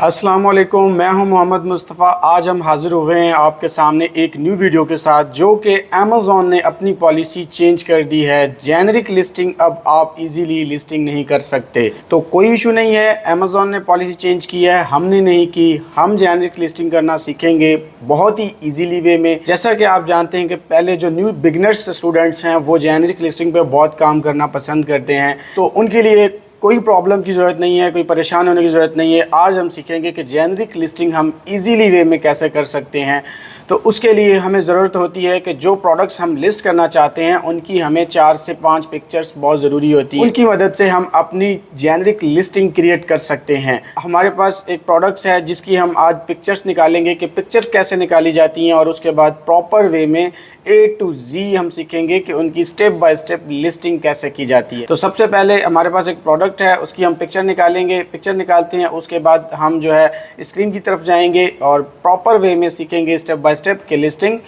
अस्सलाम वालेकुम, मैं हूं मोहम्मद मुस्तफ़ा। आज हम हाज़िर हुए हैं आपके सामने एक न्यू वीडियो के साथ, जो कि अमेज़ॉन ने अपनी पॉलिसी चेंज कर दी है। जेनेरिक लिस्टिंग अब आप इजीली लिस्टिंग नहीं कर सकते। तो कोई इशू नहीं है, अमेज़ॉन ने पॉलिसी चेंज की है, हमने नहीं की। हम जेनेरिक लिस्टिंग करना सीखेंगे बहुत ही ईजीली वे में। जैसा कि आप जानते हैं कि पहले जो न्यू बिगनर्स स्टूडेंट्स हैं वो जेनेरिक लिस्टिंग पर बहुत काम करना पसंद करते हैं, तो उनके लिए कोई प्रॉब्लम की ज़रूरत नहीं है, कोई परेशान होने की ज़रूरत नहीं है। आज हम सीखेंगे कि जेनेरिक लिस्टिंग हम इजीली वे में कैसे कर सकते हैं। तो उसके लिए हमें ज़रूरत होती है कि जो प्रोडक्ट्स हम लिस्ट करना चाहते हैं उनकी हमें 4 से 5 पिक्चर्स बहुत ज़रूरी होती है। उनकी मदद से हम अपनी जेनेरिक लिस्टिंग क्रिएट कर सकते हैं। हमारे पास एक प्रोडक्ट्स है जिसकी हम आज पिक्चर्स निकालेंगे कि पिक्चर कैसे निकाली जाती हैं, और उसके बाद प्रॉपर वे में A to Z हम सीखेंगे कि उनकी स्टेप बाय स्टेप लिस्टिंग कैसे की जाती है। तो सबसे पहले हमारे पास एक प्रोडक्ट है, उसकी हम पिक्चर निकालेंगे। पिक्चर निकालते हैं, उसके बाद हम जो है स्क्रीन की तरफ जाएंगे और प्रॉपर वे में सीखेंगे स्टेप बाय स्टेप कि लिस्टिंग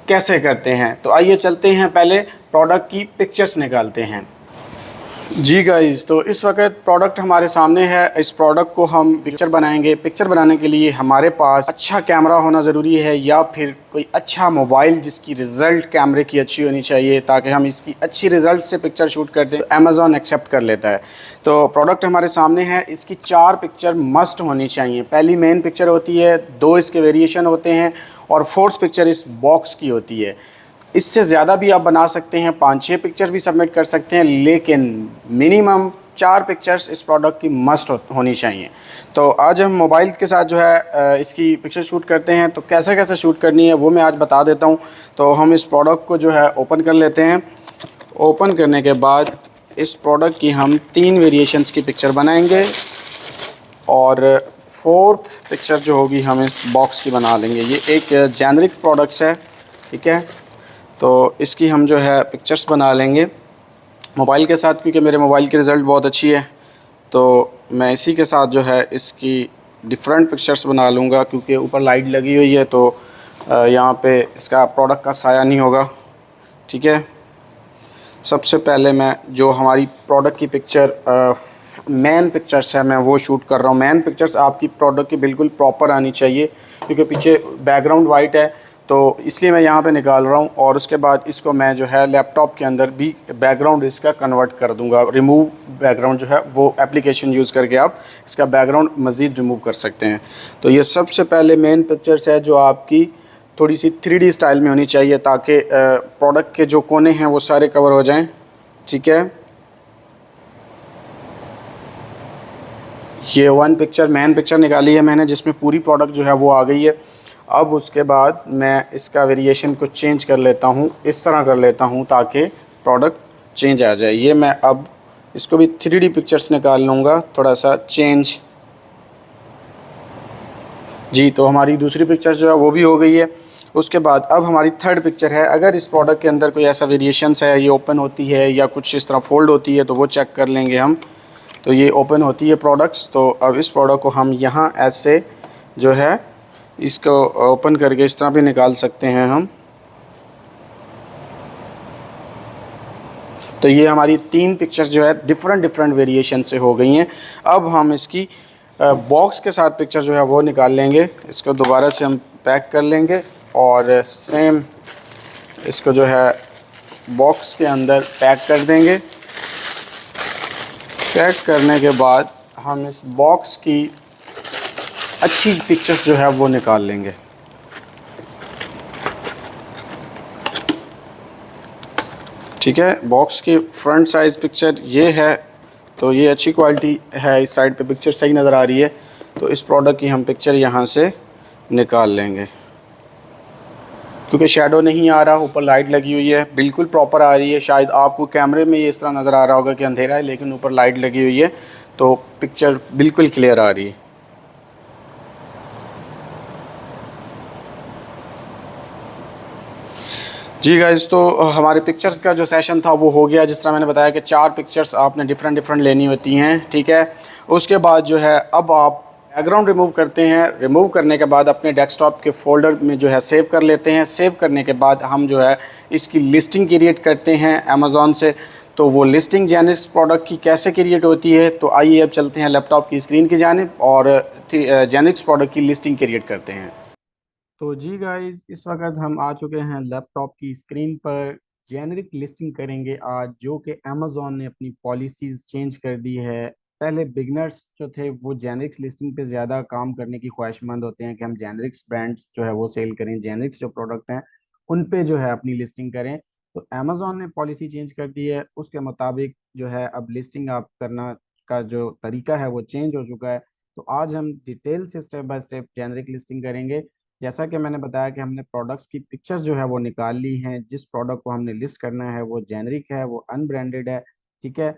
कैसे करते हैं। तो आइए चलते हैं, पहले प्रोडक्ट की पिक्चर्स निकालते हैं। जी गाइस, तो इस वक्त प्रोडक्ट हमारे सामने है। इस प्रोडक्ट को हम पिक्चर बनाएंगे। पिक्चर बनाने के लिए हमारे पास अच्छा कैमरा होना ज़रूरी है, या फिर कोई अच्छा मोबाइल जिसकी रिज़ल्ट कैमरे की अच्छी होनी चाहिए, ताकि हम इसकी अच्छी रिज़ल्ट से पिक्चर शूट कर दें। तो अमेज़ॉन एक्सेप्ट कर लेता है। तो प्रोडक्ट हमारे सामने है, इसकी 4 पिक्चर मस्ट होनी चाहिए। पहली मेन पिक्चर होती है, 2 इसके वेरिएशन होते हैं, और 4th पिक्चर इस बॉक्स की होती है। इससे ज़्यादा भी आप बना सकते हैं, 5-6 पिक्चर भी सबमिट कर सकते हैं, लेकिन मिनिमम 4 पिक्चर्स इस प्रोडक्ट की मस्ट होनी चाहिए। तो आज हम मोबाइल के साथ जो है इसकी पिक्चर शूट करते हैं। तो कैसे कैसे शूट करनी है वो मैं आज बता देता हूँ। तो हम इस प्रोडक्ट को जो है ओपन कर लेते हैं। ओपन करने के बाद इस प्रोडक्ट की हम 3 वेरिएशंस की पिक्चर बनाएंगे, और 4th पिक्चर जो होगी हम इस बॉक्स की बना लेंगे। ये एक जेनेरिक प्रोडक्ट्स है, ठीक है। तो इसकी हम जो है पिक्चर्स बना लेंगे मोबाइल के साथ, क्योंकि मेरे मोबाइल की रिज़ल्ट बहुत अच्छी है। तो मैं इसी के साथ जो है इसकी डिफरेंट पिक्चर्स बना लूँगा, क्योंकि ऊपर लाइट लगी हुई है तो यहाँ पे इसका प्रोडक्ट का साया नहीं होगा, ठीक है। सबसे पहले मैं जो हमारी प्रोडक्ट की पिक्चर मेन पिक्चर्स है मैं वो शूट कर रहा हूँ। मेन पिक्चर्स आपकी प्रोडक्ट की बिल्कुल प्रॉपर आनी चाहिए, क्योंकि पीछे बैकग्राउंड वाइट है, तो इसलिए मैं यहाँ पे निकाल रहा हूँ। और उसके बाद इसको मैं जो है लैपटॉप के अंदर भी बैकग्राउंड इसका कन्वर्ट कर दूँगा। रिमूव बैकग्राउंड जो है वो एप्लीकेशन यूज़ करके आप इसका बैकग्राउंड मज़ीद रिमूव कर सकते हैं। तो ये सबसे पहले मेन पिक्चर्स है जो आपकी थोड़ी सी 3D स्टाइल में होनी चाहिए, ताकि प्रोडक्ट के जो कोने हैं वो सारे कवर हो जाएँ, ठीक है। ये 1 पिक्चर मेन पिक्चर निकाली है मैंने, जिसमें पूरी प्रोडक्ट जो है वो आ गई है। अब उसके बाद मैं इसका वेरिएशन को चेंज कर लेता हूँ, इस तरह कर लेता हूँ ताकि प्रोडक्ट चेंज आ जाए। ये मैं अब इसको भी 3D पिक्चर्स निकाल लूँगा, थोड़ा सा चेंज। जी, तो हमारी दूसरी पिक्चर जो है वो भी हो गई है। उसके बाद अब हमारी 3rd पिक्चर है। अगर इस प्रोडक्ट के अंदर कोई ऐसा वेरिएशंस है, ये ओपन होती है या कुछ इस तरह फोल्ड होती है, तो वो चेक कर लेंगे हम। तो ये ओपन होती है प्रोडक्ट्स। तो अब इस प्रोडक्ट को हम यहाँ ऐसे जो है इसको ओपन करके इस तरह भी निकाल सकते हैं हम। तो ये हमारी 3 पिक्चर्स जो है डिफरेंट वेरिएशन से हो गई हैं। अब हम इसकी बॉक्स के साथ पिक्चर जो है वो निकाल लेंगे। इसको दोबारा से हम पैक कर लेंगे, और सेम इसको जो है बॉक्स के अंदर पैक कर देंगे। पैक करने के बाद हम इस बॉक्स की अच्छी पिक्चर्स जो है वो निकाल लेंगे। ठीक है, बॉक्स की फ्रंट साइज़ पिक्चर ये है, तो ये अच्छी क्वालिटी है। इस साइड पे पिक्चर सही नज़र आ रही है, तो इस प्रोडक्ट की हम पिक्चर यहाँ से निकाल लेंगे। क्योंकि शैडो नहीं आ रहा, ऊपर लाइट लगी हुई है, बिल्कुल प्रॉपर आ रही है। शायद आपको कैमरे में ये इस तरह नज़र आ रहा होगा कि अंधेरा है, लेकिन ऊपर लाइट लगी हुई है, तो पिक्चर बिल्कुल क्लियर आ रही है। जी गाइस, तो हमारे पिक्चर्स का जो सेशन था वो हो गया। जिस तरह मैंने बताया कि 4 पिक्चर्स आपने डिफरेंट लेनी होती हैं, ठीक है। उसके बाद जो है अब आप बैकग्राउंड रिमूव करते हैं। रिमूव करने के बाद अपने डेस्कटॉप के फ़ोल्डर में जो है सेव कर लेते हैं। सेव करने के बाद हम जो है इसकी लिस्टिंग क्रिएट करते हैं अमेज़ॉन से। तो वो लिस्टिंग जेनेरिक्स प्रोडक्ट की कैसे क्रिएट होती है, तो आइए अब चलते हैं लैपटॉप की स्क्रीन की जानिब और जेनेरिक्स प्रोडक्ट की लिस्टिंग क्रिएट करते हैं। तो जी गाइस, इस वक्त हम आ चुके हैं लैपटॉप की स्क्रीन पर। जेनेरिक लिस्टिंग करेंगे आज, जो कि अमेजोन ने अपनी पॉलिसीज चेंज कर दी है। पहले बिगनर्स जो थे वो जेनेरिक्स लिस्टिंग पे ज़्यादा काम करने की ख्वाहिशमंद होते हैं कि हम जेनेरिक्स ब्रांड्स जो है वो सेल करें, जेनेरिक्स जो प्रोडक्ट हैं उन पे जो है अपनी लिस्टिंग करें। तो अमेजोन ने पॉलिसी चेंज कर दी है, उसके मुताबिक जो है अब लिस्टिंग आप करना का जो तरीका है वो चेंज हो चुका है। तो आज हम डिटेल से step by step generic listing करेंगे। जैसा कि मैंने बताया कि हमने प्रोडक्ट्स की पिक्चर्स जो है वो निकाल ली हैं। जिस प्रोडक्ट को हमने लिस्ट करना है वो जेनरिक है, वो अनब्रांडेड है, ठीक है।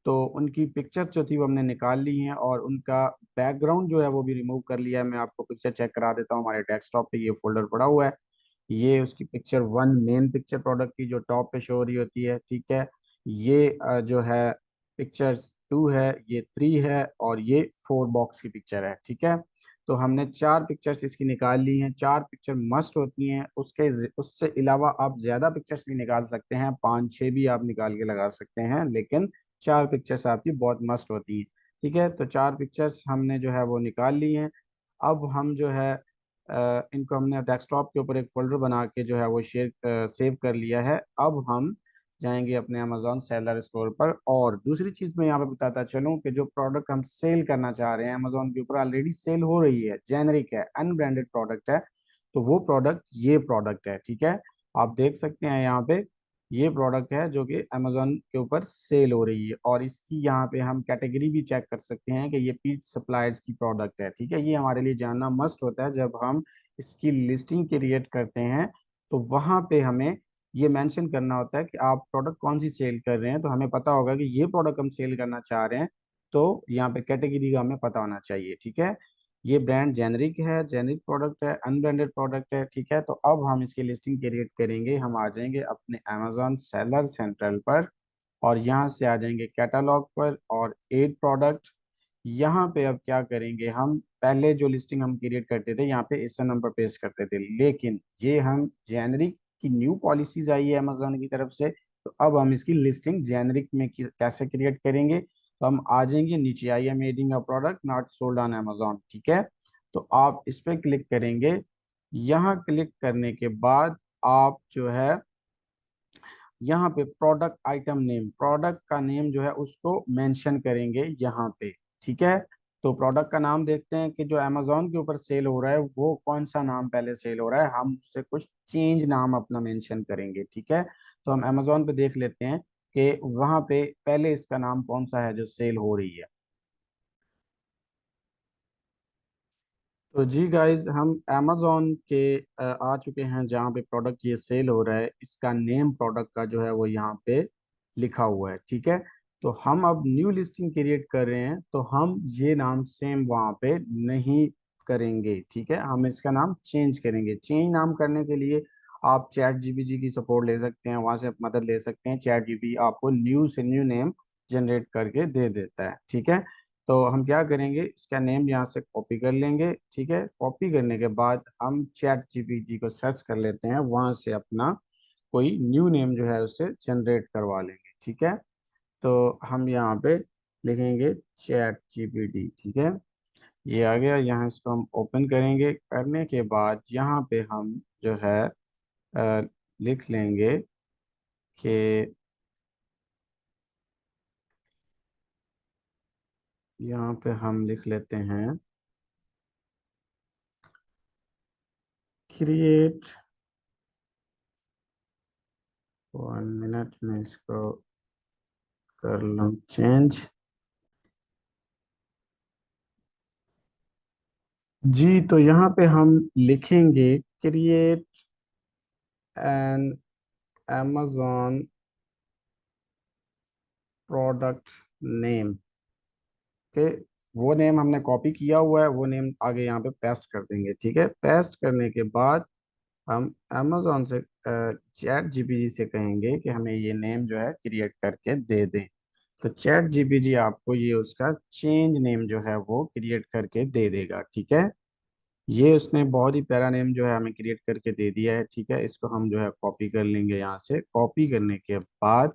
तो उनकी पिक्चर्स जो थी वो हमने निकाल ली हैं और उनका बैकग्राउंड जो है वो भी रिमूव कर लिया है। मैं आपको पिक्चर चेक करा देता हूँ। हमारे डेस्कटॉप पे ये फोल्डर पड़ा हुआ है। ये उसकी picture one, main picture product की जो टॉप पे शो हो रही होती है, ठीक है। ये जो है पिक्चर्स टू है, ये थ्री है और ये फोर बॉक्स की पिक्चर है, ठीक है। तो हमने चार पिक्चर्स इसकी निकाल ली हैं। चार पिक्चर मस्ट होती हैं। उससे अलावा आप ज्यादा पिक्चर्स भी निकाल सकते हैं, पाँच छः भी आप निकाल के लगा सकते हैं, लेकिन चार पिक्चर्स आपकी बहुत मस्ट होती हैं, ठीक है। तो चार पिक्चर्स हमने जो है वो निकाल ली हैं। अब हम जो है इनको हमने डेस्कटॉप के ऊपर एक फोल्डर बना के जो है वो शेयर सेव कर लिया है। अब हम जाएंगे अपने अमेजोन सेलर स्टोर पर। और दूसरी चीज़ मैं यहाँ पे बताता चलूँ कि जो प्रोडक्ट हम सेल करना चाह रहे हैं अमेजोन के ऊपर ऑलरेडी सेल हो रही है, जेनरिक है, अनब्रांडेड प्रोडक्ट है। तो वो प्रोडक्ट ये प्रोडक्ट है, ठीक है। आप देख सकते हैं यहाँ पे ये प्रोडक्ट है जो कि अमेजोन के ऊपर सेल हो रही है। और इसकी यहाँ पे हम कैटेगरी भी चेक कर सकते हैं कि ये पीच सप्लायर्स की प्रोडक्ट है, ठीक है। ये हमारे लिए जानना मस्ट होता है जब हम इसकी लिस्टिंग क्रिएट करते हैं। तो वहां पे हमें ये मेंशन करना होता है कि आप प्रोडक्ट कौन सी सेल कर रहे हैं। तो हमें पता होगा कि ये प्रोडक्ट हम सेल करना चाह रहे हैं, तो यहाँ पे कैटेगरी का हमें पता होना चाहिए, ठीक है। ये ब्रांड जेनरिक है, जेनरिक प्रोडक्ट है, अनब्रांडेड प्रोडक्ट है, ठीक है। तो अब हम इसकी लिस्टिंग क्रिएट करेंगे। हम आ जाएंगे अपने अमेजोन सेलर सेंट्रल पर और यहाँ से आ जाएंगे कैटलॉग पर और एड प्रोडक्ट। यहाँ पे अब क्या करेंगे, हम पहले जो लिस्टिंग हम क्रिएट करते थे यहाँ पे इस नंबर पेस्ट करते थे, लेकिन ये हम जेनरिक की न्यू पॉलिसीज आई है अमेजोन की तरफ से। तो अब हम इसकी लिस्टिंग जेनरिक में कैसे क्रिएट करेंगे, तो हम आ जाएंगे नीचे, I am adding a product not sold on Amazon, ठीक है। तो आप इस पे क्लिक करेंगे। यहाँ क्लिक करने के बाद आप जो है यहाँ पे प्रोडक्ट आइटम नेम, प्रोडक्ट का नेम जो है उसको मेंशन करेंगे यहाँ पे, ठीक है। तो प्रोडक्ट का नाम देखते हैं कि जो अमेजोन के ऊपर सेल हो रहा है वो कौन सा नाम पहले सेल हो रहा है। हम उससे कुछ चेंज नाम अपना मेंशन करेंगे, ठीक है। तो हम अमेजोन पे देख लेते हैं कि वहां पे पहले इसका नाम कौन सा है जो सेल हो रही है। तो जी गाइज, हम अमेजोन के आ चुके हैं जहाँ पे प्रोडक्ट ये सेल हो रहा है। इसका नेम प्रोडक्ट का जो है वो यहाँ पे लिखा हुआ है, ठीक है। तो हम अब न्यू लिस्टिंग क्रिएट कर रहे हैं, तो हम ये नाम सेम वहाँ पे नहीं करेंगे, ठीक है। हम इसका नाम चेंज करेंगे। चेंज नाम करने के लिए आप चैट जीपीटी की सपोर्ट ले सकते हैं, वहाँ से आप मदद ले सकते हैं। चैट जीपीटी आपको न्यू से न्यू नेम जनरेट करके दे देता है, ठीक है। तो हम क्या करेंगे, इसका नेम यहाँ से कॉपी कर लेंगे, ठीक है। कॉपी करने के बाद हम चैट जीपीटी को सर्च कर लेते हैं, वहां से अपना कोई न्यू नेम जो है उसे जनरेट करवा लेंगे, ठीक है। तो हम यहाँ पे लिखेंगे चैट जीपीटी, ठीक है। ये आ गया। यहाँ इसको हम ओपन करेंगे। करने के बाद यहाँ पे हम जो है लिख लेंगे कि यहाँ पे हम लिख लेते हैं क्रिएट। 1 मिनट में इसको कर लो चेंज। जी, तो यहाँ पे हम लिखेंगे create an amazon product name के। वो नेम हमने कॉपी किया हुआ है, वो नेम आगे यहाँ पे पेस्ट कर देंगे, ठीक है। पेस्ट करने के बाद हम amazon से चैट जीपीटी से कहेंगे कि हमें ये नेम जो है क्रिएट करके दे दें। तो चैट जीपीटी आपको ये उसका चेंज नेम जो है वो क्रिएट करके दे देगा, ठीक है। ये उसने बहुत ही प्यारा नेम जो है हमें क्रिएट करके दे दिया है, ठीक है। इसको हम जो है कॉपी कर लेंगे। यहाँ से कॉपी करने के बाद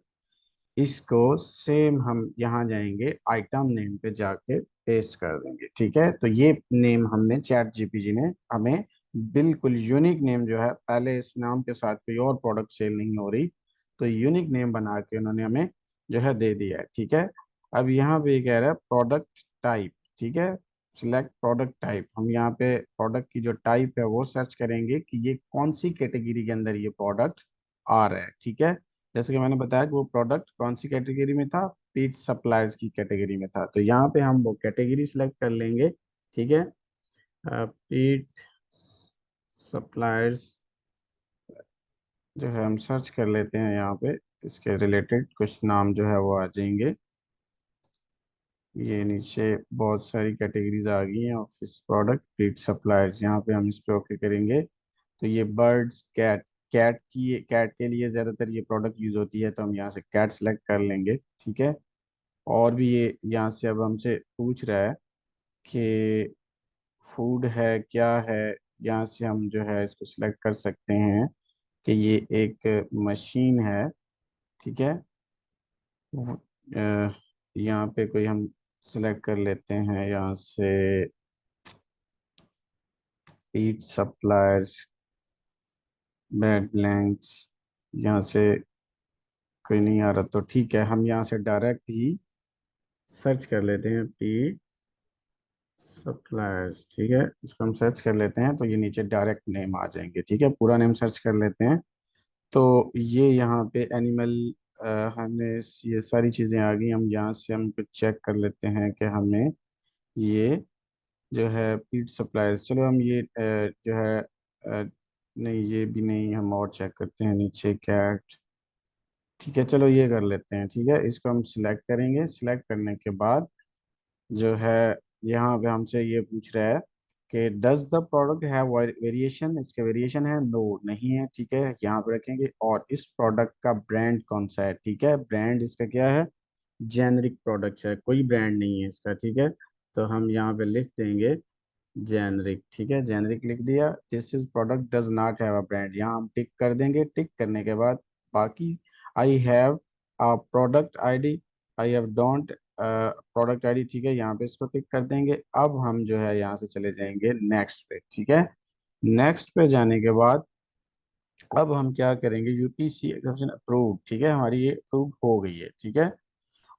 इसको सेम हम यहाँ जाएंगे, आइटम नेम पे जाके पेस्ट कर देंगे। ठीक है, तो ये नेम हमने चैट जीपीटी ने हमें बिल्कुल यूनिक नेम जो है, पहले इस नाम के साथ कोई और प्रोडक्ट सेल नहीं हो रही, तो यूनिक नेम बना के उन्होंने हमें जो है दे दिया है। ठीक है, अब यहाँ पे ये कह रहा है प्रोडक्ट टाइप। ठीक है, सिलेक्ट प्रोडक्ट टाइप। हम यहाँ पे प्रोडक्ट की जो टाइप है वो सर्च करेंगे कि ये कौन सी कैटेगरी के अंदर ये प्रोडक्ट आ रहा है। ठीक है, जैसे कि मैंने बताया कि वो प्रोडक्ट कौन सी कैटेगरी में था, पीट सप्लायर्स की कैटेगरी में था, तो यहाँ पे हम वो कैटेगरी सिलेक्ट कर लेंगे। ठीक है, पीट सप्लायर्स जो है हम सर्च कर लेते हैं यहाँ पे, इसके रिलेटेड कुछ नाम जो है वो आ जाएंगे। ये नीचे बहुत सारी कैटेगरीज आ गई हैं, ऑफिस प्रोडक्ट पीट सप्लायर्स, यहाँ पे हम इस पे ओके करेंगे। तो ये बर्ड्स, कैट, कैट के लिए ज़्यादातर ये प्रोडक्ट यूज होती है, तो हम यहाँ से कैट सेलेक्ट कर लेंगे। ठीक है, और भी ये यहाँ से अब हमसे पूछ रहा है कि फूड है क्या है, यहाँ से हम जो है इसको सिलेक्ट कर सकते हैं कि ये एक मशीन है। ठीक है, वो, यहाँ पे कोई हम सिलेक्ट कर लेते हैं यहाँ से ईट सप्लायर्स बैड ब्लैंक्स, यहाँ से कोई नहीं आ रहा, तो ठीक है हम यहाँ से डायरेक्ट ही सर्च कर लेते हैं पीट सप्लायर्स। ठीक है, इसको हम सर्च कर लेते हैं तो ये नीचे डायरेक्ट नेम आ जाएंगे। ठीक है, पूरा नेम सर्च कर लेते हैं, तो ये यहाँ पे एनिमल, हमें ये सारी चीज़ें आ गई। हम यहाँ से हम कुछ चेक कर लेते हैं कि हमें ये जो है पीट सप्लायर्स, चलो हम ये जो है नहीं ये भी नहीं, हम और चेक करते हैं नीचे कैट। ठीक है, चलो ये कर लेते हैं। ठीक है, इसको हम सिलेक्ट करेंगे, सिलेक्ट करने के बाद जो है यहाँ पे हमसे ये पूछ रहा है कि does the product have variation, इसके वेरिएशन है, नो नहीं है। ठीक है, यहाँ पे रखेंगे, और इस प्रोडक्ट का ब्रांड कौन सा है। ठीक है, ब्रांड इसका क्या है, जेनरिक प्रोडक्ट है, कोई ब्रांड नहीं है इसका। ठीक है, तो हम यहाँ पे लिख देंगे जेनरिक। ठीक है, जेनरिक लिख दिया। This is product does not have a brand, यहाँ हम टिक कर देंगे। टिक करने के बाद बाकी I have a product ID, I have don't product ID. ठीक है, यहाँ पे इसको टिक कर देंगे। अब हम जो है यहाँ से चले जाएंगे नेक्स्ट पे। ठीक है, नेक्स्ट पे जाने के बाद अब हम क्या करेंगे, यूपीसी एग्जामिनेशन अप्रूव। ठीक है, हमारी ये अप्रूव हो गई है। ठीक है,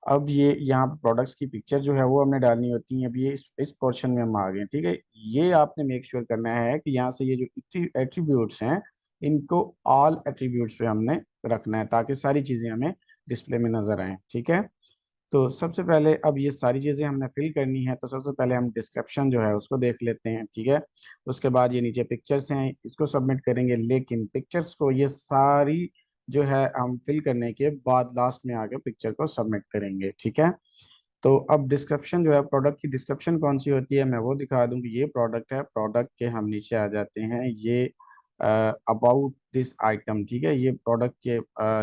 अब ये यहाँ प्रोडक्ट्स की पिक्चर जो है वो हमने डालनी होती है। अब ये इस पोर्शन में हम आ गए हैं। ठीक है, ये आपने मेक श्योर करना है कि यहाँ से ये जो एट्रीब्यूट्स हैं इनको ऑल एट्रीब्यूट्स पे हमने रखना है, ताकि सारी चीजें हमें डिस्प्ले में नजर आए। ठीक है, तो सबसे पहले अब ये सारी चीजें हमने फिल करनी है, तो सबसे पहले हम डिस्क्रिप्शन जो है उसको देख लेते हैं। ठीक है, उसके बाद ये नीचे पिक्चर्स हैं, इसको सबमिट करेंगे, लेकिन पिक्चर्स को ये सारी जो है हम फिल करने के बाद लास्ट में आके पिक्चर को सबमिट करेंगे। ठीक है, तो अब डिस्क्रिप्शन जो है, प्रोडक्ट की डिस्क्रिप्शन कौन सी होती है मैं वो दिखा दूं कि ये प्रोडक्ट है। प्रोडक्ट के हम नीचे आ जाते हैं, ये अबाउट दिस आइटम। ठीक है, ये प्रोडक्ट के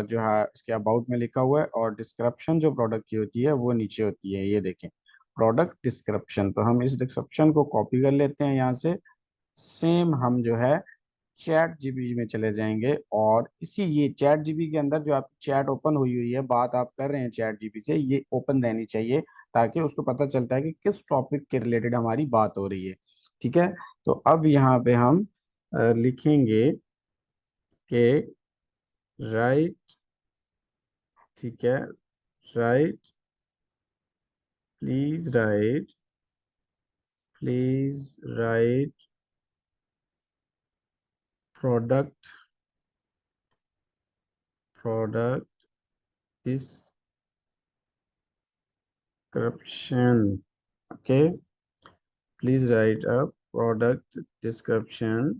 जो है इसके अबाउट में लिखा हुआ है, और डिस्क्रिप्शन जो प्रोडक्ट की होती है वो नीचे होती है, ये देखें प्रोडक्ट डिस्क्रिप्शन। तो हम इस डिस्क्रिप्शन को कॉपी कर लेते हैं यहाँ से, सेम हम जो है चैट जीपीटी में चले जाएंगे, और इसी ये चैट जीपीटी के अंदर जो आप चैट ओपन हुई हुई है, बात आप कर रहे हैं चैट जीपीटी से, ये ओपन रहनी चाहिए, ताकि उसको पता चलता है कि किस टॉपिक के रिलेटेड हमारी बात हो रही है। ठीक है, तो अब यहाँ पे हम लिखेंगे कि राइट। ठीक है, right, please right, please right product, product description. Okay, please right a product description.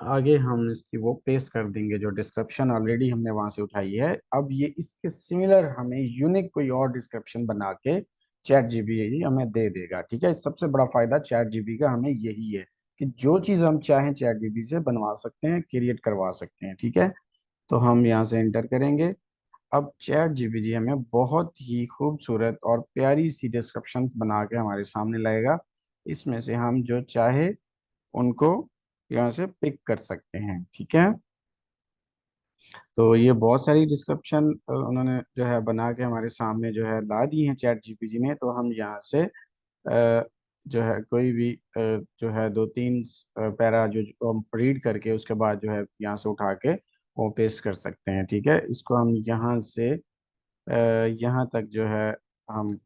आगे हम इसकी वो पेस्ट कर देंगे जो डिस्क्रिप्शन ऑलरेडी हमने वहां से उठाई है। अब ये इसके सिमिलर हमें यूनिक कोई और डिस्क्रिप्शन बना के चैट जीपीटी हमें दे देगा। ठीक है, सबसे बड़ा फायदा चैट जीपीटी का हमें यही है कि जो चीज हम चाहें चैट जीपीटी से बनवा सकते हैं, क्रिएट करवा सकते हैं। ठीक है, तो हम यहाँ से एंटर करेंगे। अब चैट जीपीटी हमें बहुत ही खूबसूरत और प्यारी सी डिस्क्रिप्शन बना के हमारे सामने लाएगा, इसमें से हम जो चाहे उनको यहाँ से पिक कर सकते हैं। ठीक है, तो ये बहुत सारी डिस्क्रिप्शन उन्होंने जो है बना के हमारे सामने जो है ला दी है चैट जीपीटी ने। तो हम यहाँ से जो है कोई भी जो है दो तीन पैरा जो हम रीड करके उसके बाद जो है यहाँ से उठा के वो पेस्ट कर सकते हैं। ठीक है, इसको हम यहाँ से यहाँ तक जो है हम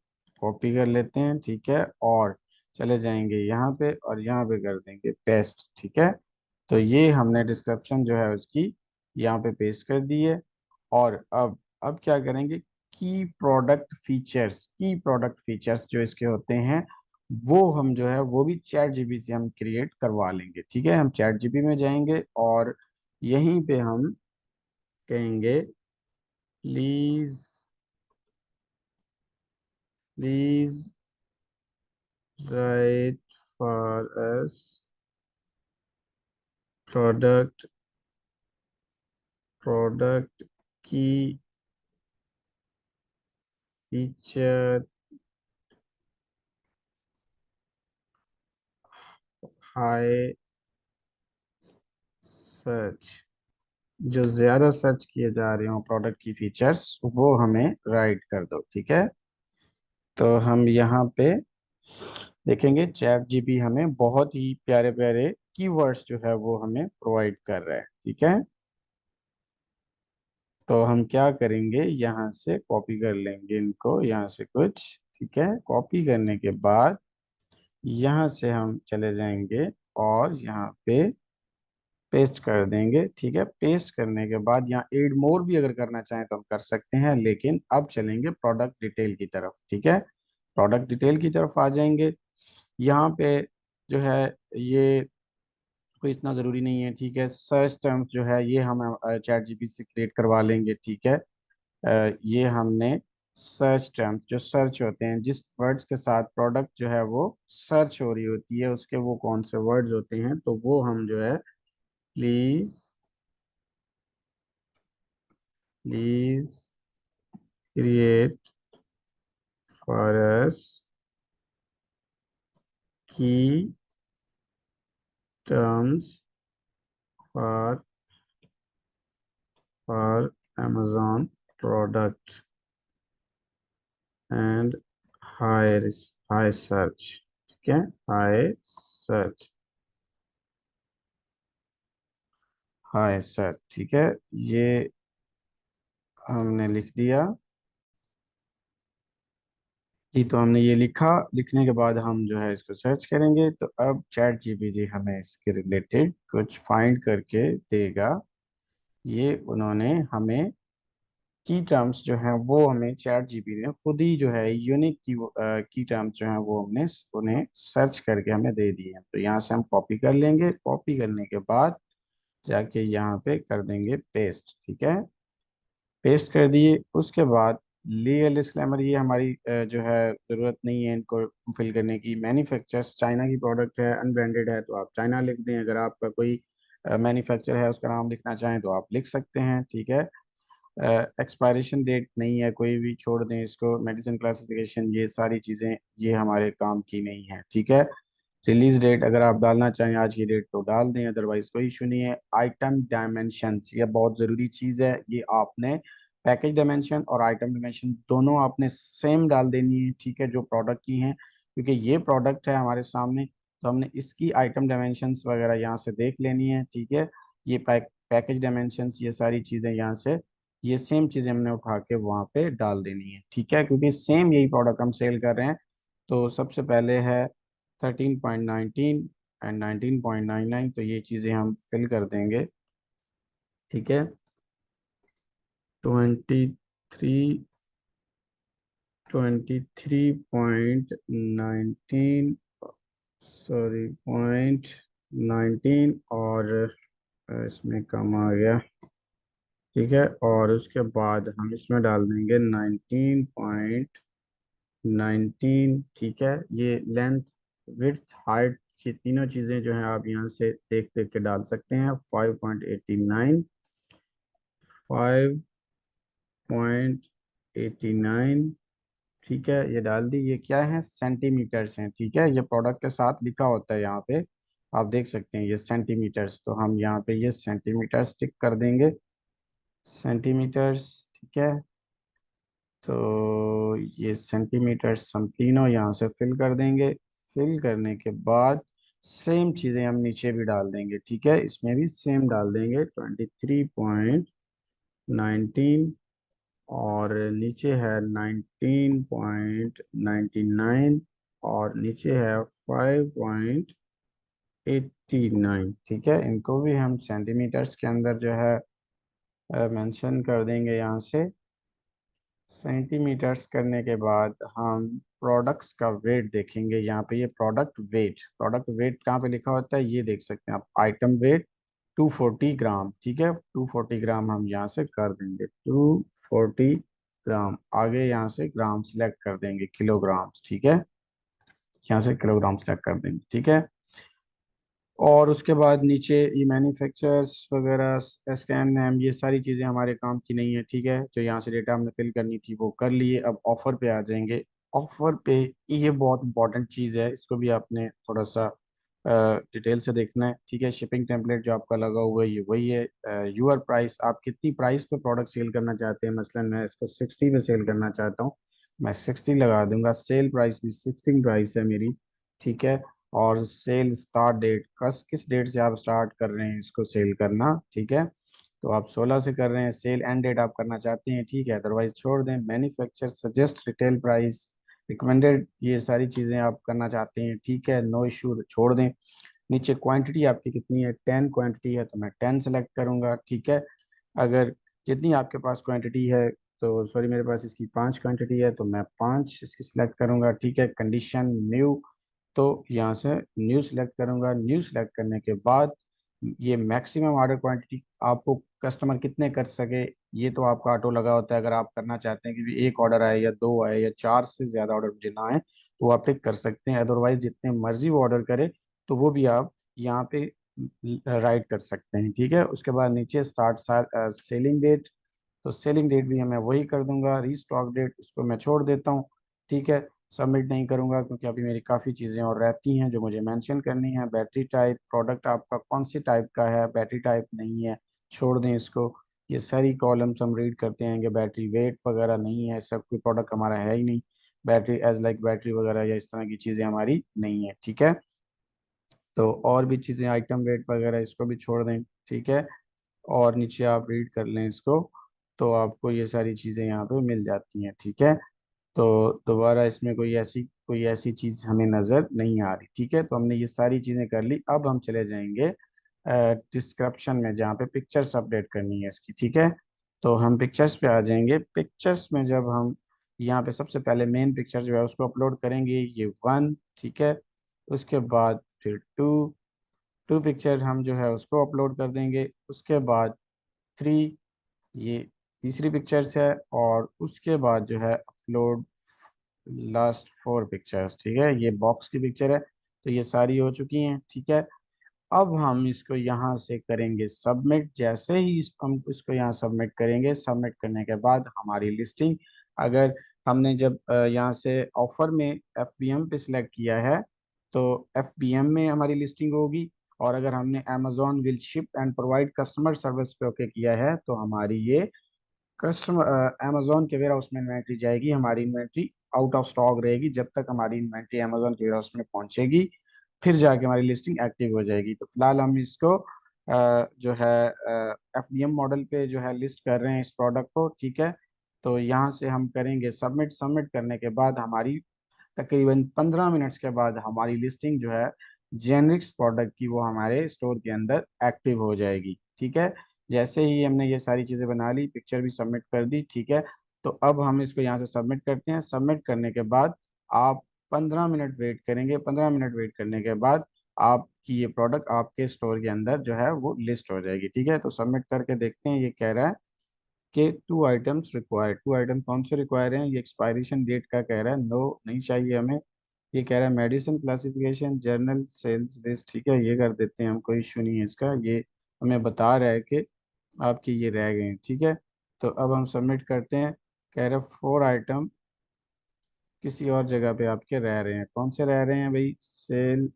कॉपी कर लेते हैं। ठीक है, और चले जाएंगे यहाँ पे और यहाँ पे कर देंगे पेस्ट। ठीक है, तो ये हमने डिस्क्रिप्शन जो है उसकी यहाँ पे पेस्ट कर दी है। और अब क्या करेंगे, की प्रोडक्ट फीचर्स जो इसके होते हैं वो हम जो है वो भी चैट जीपी से हम क्रिएट करवा लेंगे। ठीक है, हम चैट जीपी में जाएंगे और यहीं पे हम कहेंगे please please right for us product product की फीचर हाई सर्च, जो ज्यादा सर्च किए जा रहे हो प्रोडक्ट की फीचर्स वो हमें राइट कर दो। ठीक है, तो हम यहाँ पे देखेंगे चैट जीपी हमें बहुत ही प्यारे प्यारे कीवर्ड्स जो है वो हमें प्रोवाइड कर रहा है। ठीक है, तो हम क्या करेंगे, यहाँ से कॉपी कर लेंगे इनको यहाँ से कुछ। ठीक है, कॉपी करने के बाद यहाँ से हम चले जाएंगे और यहाँ पे पेस्ट कर देंगे। ठीक है, पेस्ट करने के बाद यहाँ एड मोर भी अगर करना चाहें तो हम कर सकते हैं, लेकिन अब चलेंगे प्रोडक्ट डिटेल की तरफ। ठीक है, प्रोडक्ट डिटेल की तरफ आ जाएंगे। यहाँ पे जो है ये कोई इतना ज़रूरी नहीं है। ठीक है, सर्च टर्म्स जो है ये हम चैट जीपी से क्रिएट करवा लेंगे। ठीक है, ये हमने सर्च टर्म्स जो सर्च होते हैं, जिस वर्ड्स के साथ प्रोडक्ट जो है वो सर्च हो रही होती है उसके वो कौन से वर्ड्स होते हैं, तो वो हम जो है please please create for us key terms for for amazon product and high high search. ठीक है, हाई सर्च, हाई सर्च। ठीक है, ये हमने लिख दिया। जी, तो हमने ये लिखा, लिखने के बाद हम जो है इसको सर्च करेंगे तो अब चैट जीपीटी हमें इसके रिलेटेड कुछ फाइंड करके देगा। ये उन्होंने हमें की टर्म्स जो हैं वो हमें चैट जीपीटी ने खुद ही जो है यूनिक की टर्म्स जो हैं वो हमने उन्हें सर्च करके हमें दे दिए हैं। तो यहाँ से हम कॉपी कर लेंगे, कॉपी करने के बाद जाके यहाँ पे कर देंगे पेस्ट। ठीक है, पेस्ट कर दिए। उसके बाद लीगल डिस्क्लेमर, ये हमारी जो है ज़रूरत नहीं है इनको फिल करने की। मैन्युफैक्चरर्स चाइना की प्रोडक्ट है, अनब्रांडेड है, तो आप चाइना लिख दें। अगर आपका कोई मैन्युफैक्चर है उसका नाम लिखना चाहें तो आप लिख सकते हैं। ठीक है, एक्सपायरेशन डेट नहीं है कोई भी, छोड़ दें इसको। मेडिसिन क्लासिफिकेशन, ये सारी चीज़ें ये हमारे काम की नहीं है। ठीक है, रिलीज डेट अगर आप डालना चाहें आज की डेट तो डाल दें, अदरवाइज कोई इशू नहीं है। आइटम डायमेंशंस, ये बहुत ज़रूरी चीज़ है, ये आपने पैकेज डायमेंशन और आइटम डायमेंशन दोनों आपने सेम डाल देनी है। ठीक है, जो प्रोडक्ट की हैं, क्योंकि ये प्रोडक्ट है हमारे सामने तो हमने इसकी आइटम डायमेंशंस वगैरह यहाँ से देख लेनी है। ठीक है, ये पैकेज डायमेंशंस, ये सारी चीज़ें यहाँ से ये सेम चीज़ें हमने उठा के वहाँ पे डाल देनी है। ठीक है, क्योंकि सेम यही प्रोडक्ट हम सेल कर रहे हैं। तो सबसे पहले है 13.19 एंड 19.99, तो ये चीज़ें हम फिल कर देंगे। ठीक है, 23 23.19, सॉरी 0.19, और इसमें कम आ गया। ठीक है, और उसके बाद हम इसमें डाल देंगे 19.19। ठीक है, ये लेंथ, विड्थ, हाइट, ये तीनों चीज़ें जो हैं आप यहाँ से देख देख के डाल सकते हैं। 5.89, 5.89। ठीक है, ये डाल दी। ये क्या है, सेंटीमीटर्स हैं। ठीक है, ये प्रोडक्ट के साथ लिखा होता है यहाँ पे, आप देख सकते हैं ये सेंटीमीटर्स, तो हम यहाँ पे ये सेंटीमीटर्स टिक कर देंगे। सेंटीमीटर्स, ठीक है। तो ये सेंटीमीटर्स हम तीनों यहाँ से फिल कर देंगे। फिल करने के बाद सेम चीज़ें हम नीचे भी डाल देंगे, ठीक है। इसमें भी सेम डाल देंगे 23.19, और नीचे है 19.99, और नीचे है 5.89, ठीक है। इनको भी हम सेंटीमीटर्स के अंदर जो है मेंशन कर देंगे यहाँ से। सेंटीमीटर्स करने के बाद हम प्रोडक्ट्स का वेट देखेंगे। यहाँ पे ये प्रोडक्ट वेट कहाँ पे लिखा होता है, ये देख सकते हैं आप, आइटम वेट 240 ग्राम, ठीक है। 240 ग्राम हम यहाँ से कर देंगे, 240 ग्राम। आगे यहाँ से ग्राम सिलेक्ट कर देंगे, किलोग्राम्स, ठीक है। यहाँ से किलोग्राम सिलेक्ट कर देंगे, ठीक है। और उसके बाद नीचे ये मैन्युफैक्चरर्स वगैरह, स्कैन नेम, ये सारी चीज़ें हमारे काम की नहीं है, ठीक है। जो यहाँ से डेटा हमने फिल करनी थी वो कर लिए। अब ऑफर पे आ जाएंगे। ऑफर पे ये बहुत इंपॉर्टेंट चीज़ है, इसको भी आपने थोड़ा सा डिटेल से देखना है, ठीक है। शिपिंग टेम्पलेट जो आपका लगा हुआ है ये वही है। यूअर प्राइस, आप कितनी प्राइस पे प्रोडक्ट सेल करना चाहते हैं। मसलन मैं इसको 60 में सेल करना चाहता हूँ, मैं 60 लगा दूंगा। सेल प्राइस भी 16 प्राइस है मेरी, ठीक है। और सेल स्टार्ट डेट, किस डेट से आप स्टार्ट कर रहे हैं इसको सेल करना, ठीक है। तो आप 16 से कर रहे हैं। सेल एंड डेट आप करना चाहते हैं, ठीक है, अदरवाइज छोड़ दें। Manufacture suggest retail price, recommended, ये सारी चीज़ें आप करना चाहते हैं, ठीक है, नो इशू, छोड़ दें। नीचे क्वांटिटी आपकी कितनी है, 10 क्वांटिटी है तो मैं 10 सेलेक्ट करूंगा, ठीक है। अगर जितनी आपके पास क्वांटिटी है, तो सॉरी मेरे पास इसकी 5 क्वांटिटी है तो मैं 5 इसकी सिलेक्ट करूंगा, ठीक है। कंडीशन न्यू, तो यहाँ से न्यू सिलेक्ट करूंगा। न्यू सिलेक्ट करने के बाद ये मैक्सिमम ऑर्डर क्वांटिटी आपको कस्टमर कितने कर सके, ये तो आपका ऑटो लगा होता है। अगर आप करना चाहते हैं कि भी एक ऑर्डर आए या दो आए या चार से ज़्यादा ऑर्डर मुझे ना आए, तो आप टिक कर सकते हैं। अदरवाइज जितने मर्जी वो ऑर्डर करे तो वो भी आप यहाँ पे राइट कर सकते हैं, ठीक है। उसके बाद नीचे स्टार्ट सेलिंग डेट, तो सेलिंग डेट भी मैं वही कर दूंगा। रीस्टॉक डेट उसको मैं छोड़ देता हूँ, ठीक है। सबमिट नहीं करूंगा क्योंकि अभी मेरी काफ़ी चीज़ें और रहती हैं जो मुझे मेंशन करनी है। बैटरी टाइप, प्रोडक्ट आपका कौन सी टाइप का है, बैटरी टाइप नहीं है, छोड़ दें इसको। ये सारी कॉलम्स हम रीड करते हैं कि बैटरी वेट वगैरह नहीं है, सब कोई प्रोडक्ट हमारा है ही नहीं। बैटरी एज लाइक बैटरी वगैरह या इस तरह की चीज़ें हमारी नहीं है, ठीक है। तो और भी चीज़ें, आइटम वेट वगैरह, इसको भी छोड़ दें, ठीक है। और नीचे आप रीड कर लें इसको, तो आपको ये सारी चीज़ें यहाँ पे मिल जाती हैं, ठीक है। तो दोबारा इसमें कोई ऐसी चीज़ हमें नज़र नहीं आ रही, ठीक है। तो हमने ये सारी चीज़ें कर ली। अब हम चले जाएंगे डिस्क्रिप्शन में, जहाँ पे पिक्चर्स अपडेट करनी है इसकी, ठीक है। तो हम पिक्चर्स पे आ जाएंगे। पिक्चर्स में जब हम यहाँ पे सबसे पहले मेन पिक्चर जो है उसको अपलोड करेंगे, ये 1, ठीक है। उसके बाद फिर 2, 2 पिक्चर हम जो है उसको अपलोड कर देंगे। उसके बाद 3, ये तीसरी पिक्चर्स है। और उसके बाद जो है अपलोड लास्ट 4 पिक्चर्स, ठीक है। ये बॉक्स की पिक्चर है, तो ये सारी हो चुकी हैं, ठीक है। अब हम इसको यहाँ से करेंगे सबमिट। जैसे ही हम इसको यहाँ सबमिट करेंगे, सबमिट करने के बाद हमारी लिस्टिंग, अगर हमने जब यहाँ से ऑफर में FBM पे सिलेक्ट किया है तो FBM में हमारी लिस्टिंग होगी। और अगर हमने Amazon will ship and provide customer service पे ओके किया है तो हमारी ये कस्टमर अमेजोन के वेयर हाउस में इन्वेंट्री जाएगी। हमारी इन्वेंट्री आउट ऑफ स्टॉक रहेगी जब तक हमारी इन्वेंट्री अमेजोन के वेयर हाउस में पहुंचेगी, फिर जाके हमारी लिस्टिंग एक्टिव हो जाएगी। तो फिलहाल हम इसको जो है FBM मॉडल पे जो है लिस्ट कर रहे हैं इस प्रोडक्ट को, ठीक है। तो यहाँ से हम करेंगे सबमिट। सबमिट करने के बाद हमारी तकरीबन 15 मिनट्स के बाद हमारी लिस्टिंग जो है जेनरिक्स प्रोडक्ट की, वो हमारे स्टोर के अंदर एक्टिव हो जाएगी, ठीक है। जैसे ही हमने ये सारी चीज़ें बना ली, पिक्चर भी सबमिट कर दी, ठीक है। तो अब हम इसको यहाँ से सबमिट करते हैं। सबमिट करने के बाद आप 15 मिनट वेट करेंगे। 15 मिनट वेट करने के बाद आपकी ये प्रोडक्ट आपके स्टोर के अंदर जो है वो लिस्ट हो जाएगी, ठीक है। तो सबमिट करके देखते हैं, ये कह रहा है कि 2 आइटम्स रिक्वायर्ड। 2 आइटम कौन से रिक्वायर हैं, ये एक्सपायरेशन डेट का कह रहा है, नो नहीं चाहिए हमें। ये कह रहा है medicine classification general sales list, ठीक है, ये कर देते हैं हम, कोई इशू नहीं है इसका। ये हमें बता रहा है कि आपके ये रह गए हैं, ठीक है। तो अब हम सबमिट करते हैं। कह रहे 4 आइटम किसी और जगह पे आपके रह रहे हैं। कौन से रह रहे हैं भाई, सेल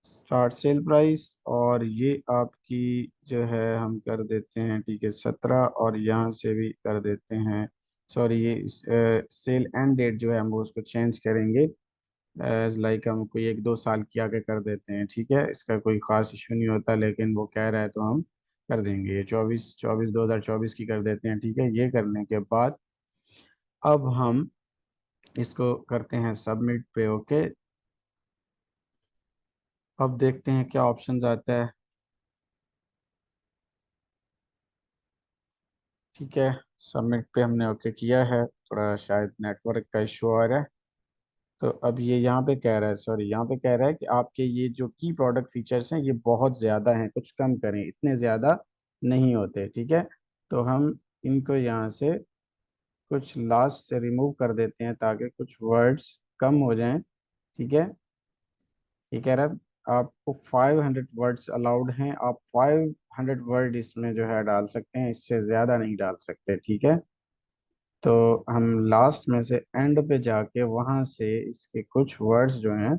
स्टार्ट सेल प्राइस, और ये आपकी जो है हम कर देते हैं ठीक है 17, और यहाँ से भी कर देते हैं, सॉरी ये सेल एंड डेट जो है हम वो उसको चेंज करेंगे एज लाइक हम कोई 1-2 साल की आगे कर देते हैं। ठीक है, इसका कोई ख़ास इशू नहीं होता, लेकिन वो कह रहा है तो हम कर देंगे। ये 2024 की कर देते हैं। ठीक है, ये करने के बाद अब हम इसको करते हैं सबमिट पे। ओके, अब देखते हैं क्या ऑप्शंस आता है। ठीक है, सबमिट पे हमने ओके किया है। थोड़ा शायद नेटवर्क का इशू आ रहा है। तो अब ये यहाँ पे कह रहा है, सॉरी यहाँ पे कह रहा है कि आपके ये जो की प्रोडक्ट फीचर्स हैं ये बहुत ज़्यादा हैं, कुछ कम करें, इतने ज़्यादा नहीं होते। ठीक है, तो हम इनको यहाँ से कुछ लास्ट से रिमूव कर देते हैं ताकि कुछ वर्ड्स कम हो जाएं। ठीक है, ये कह रहा है आपको 500 वर्ड्स अलाउड हैं, आप 500 वर्ड इसमें जो है डाल सकते हैं, इससे ज़्यादा नहीं डाल सकते। ठीक है, तो हम लास्ट में से एंड पे जाके वहाँ से इसके कुछ वर्ड्स जो हैं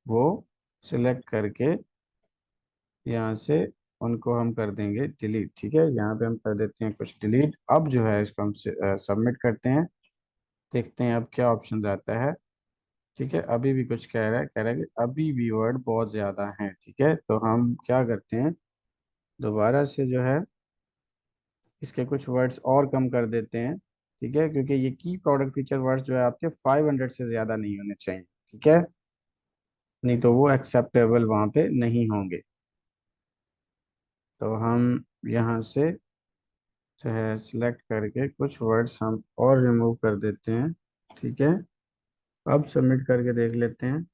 वो सिलेक्ट करके यहाँ से उनको हम कर देंगे डिलीट। ठीक है, यहाँ पे हम कर देते हैं कुछ डिलीट। अब जो है इसको हम सबमिट करते हैं, देखते हैं अब क्या ऑप्शन आता है। ठीक है, अभी भी कुछ कह रहा है कि अभी भी वर्ड बहुत ज़्यादा हैं। ठीक है, तो हम क्या करते हैं, दोबारा से जो है इसके कुछ वर्ड्स और कम कर देते हैं। ठीक है, क्योंकि ये की प्रोडक्ट फीचर वर्ड्स जो है आपके 500 से ज़्यादा नहीं होने चाहिए। ठीक है, नहीं तो वो एक्सेप्टेबल वहाँ पे नहीं होंगे। तो हम यहाँ से जो है सिलेक्ट करके कुछ वर्ड्स हम और रिमूव कर देते हैं। ठीक है, अब सबमिट करके देख लेते हैं।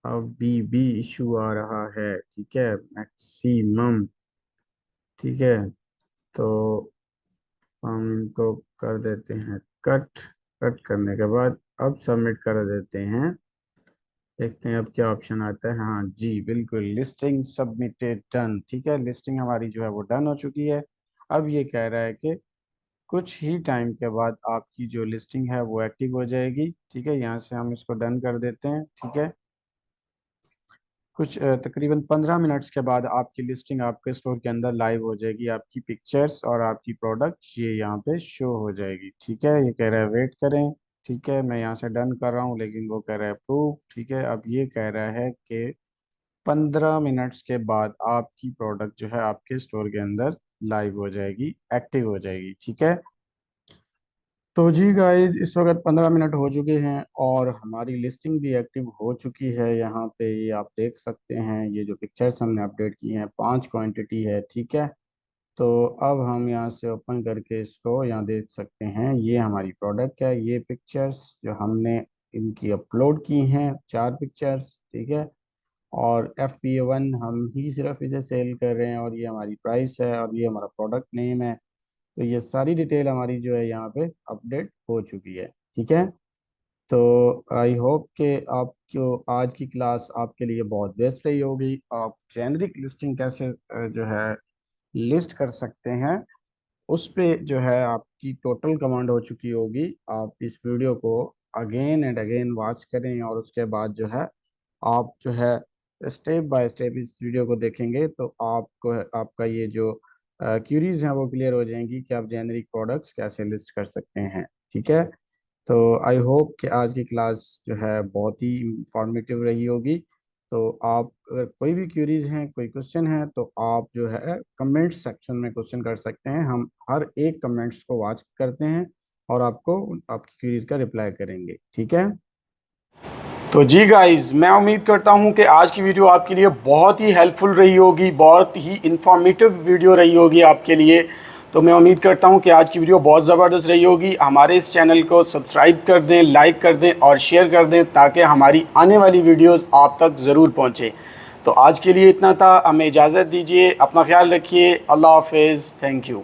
अभी भी इशू आ रहा है। ठीक है, मैक्सिमम। ठीक है, तो हम इनको कर देते हैं कट। कट करने के बाद अब सबमिट कर देते हैं, देखते हैं अब क्या ऑप्शन आता है। हाँ जी बिल्कुल, लिस्टिंग सबमिटेड डन। ठीक है, लिस्टिंग हमारी जो है वो डन हो चुकी है। अब ये कह रहा है कि कुछ ही टाइम के बाद आपकी जो लिस्टिंग है वो एक्टिव हो जाएगी। ठीक है, यहाँ से हम इसको डन कर देते हैं। ठीक है, कुछ तकरीबन 15 मिनट्स के बाद आपकी लिस्टिंग आपके स्टोर के अंदर लाइव हो जाएगी। आपकी पिक्चर्स और आपकी प्रोडक्ट ये यहाँ पे शो हो जाएगी। ठीक है, ये कह रहा है वेट करें। ठीक है, मैं यहाँ से डन कर रहा हूँ, लेकिन वो कह रहा है प्रूव। ठीक है, अब ये कह रहा है कि 15 मिनट्स के बाद आपकी प्रोडक्ट जो है आपके स्टोर के अंदर लाइव हो जाएगी, एक्टिव हो जाएगी। ठीक है, तो जी गाइस इस वक्त 15 मिनट हो चुके हैं और हमारी लिस्टिंग भी एक्टिव हो चुकी है। यहाँ पे ये आप देख सकते हैं, ये जो पिक्चर्स हमने अपडेट की हैं 5 क्वांटिटी है। ठीक है, तो अब हम यहाँ से ओपन करके इसको यहाँ देख सकते हैं, ये हमारी प्रोडक्ट है। ये पिक्चर्स जो हमने इनकी अपलोड की हैं 4 पिक्चर्स। ठीक है, और FBA1 हम ही सिर्फ इसे सेल कर रहे हैं, और ये हमारी प्राइस है, और ये हमारा प्रोडक्ट नेम है। तो ये सारी डिटेल हमारी जो है यहाँ पे अपडेट हो चुकी है। ठीक है, तो आई होप कि आपको आज की क्लास आपके लिए बहुत बेस्ट रही होगी। आप जेनरिक लिस्टिंग कैसे जो है लिस्ट कर सकते हैं, उस पे जो है आपकी टोटल कमांड हो चुकी होगी। आप इस वीडियो को अगेन एंड अगेन वॉच करें, और उसके बाद जो है आप जो है स्टेप बाय स्टेप इस वीडियो को देखेंगे तो आपको आपका ये जो क्यूरीज हैं वो क्लियर हो जाएंगी कि आप जेनरिक प्रोडक्ट्स कैसे लिस्ट कर सकते हैं। ठीक है, तो आई होप कि आज की क्लास जो है बहुत ही इंफॉर्मेटिव रही होगी। तो आप अगर कोई भी क्यूरीज हैं, कोई क्वेश्चन है, तो आप जो है कमेंट सेक्शन में क्वेश्चन कर सकते हैं। हम हर एक कमेंट्स को वॉच करते हैं और आपको आपकी क्यूरीज का रिप्लाई करेंगे। ठीक है, तो जी गाइस मैं उम्मीद करता हूं कि आज की वीडियो आपके लिए बहुत ही हेल्पफुल रही होगी, बहुत ही इंफॉर्मेटिव वीडियो रही होगी आपके लिए। तो मैं उम्मीद करता हूं कि आज की वीडियो बहुत ज़बरदस्त रही होगी। हमारे इस चैनल को सब्सक्राइब कर दें, लाइक कर दें और शेयर कर दें, ताकि हमारी आने वाली वीडियोज़ आप तक ज़रूर पहुँचे। तो आज के लिए इतना था, हमें इजाज़त दीजिए, अपना ख्याल रखिए। अल्लाह हाफिज़, थैंक यू।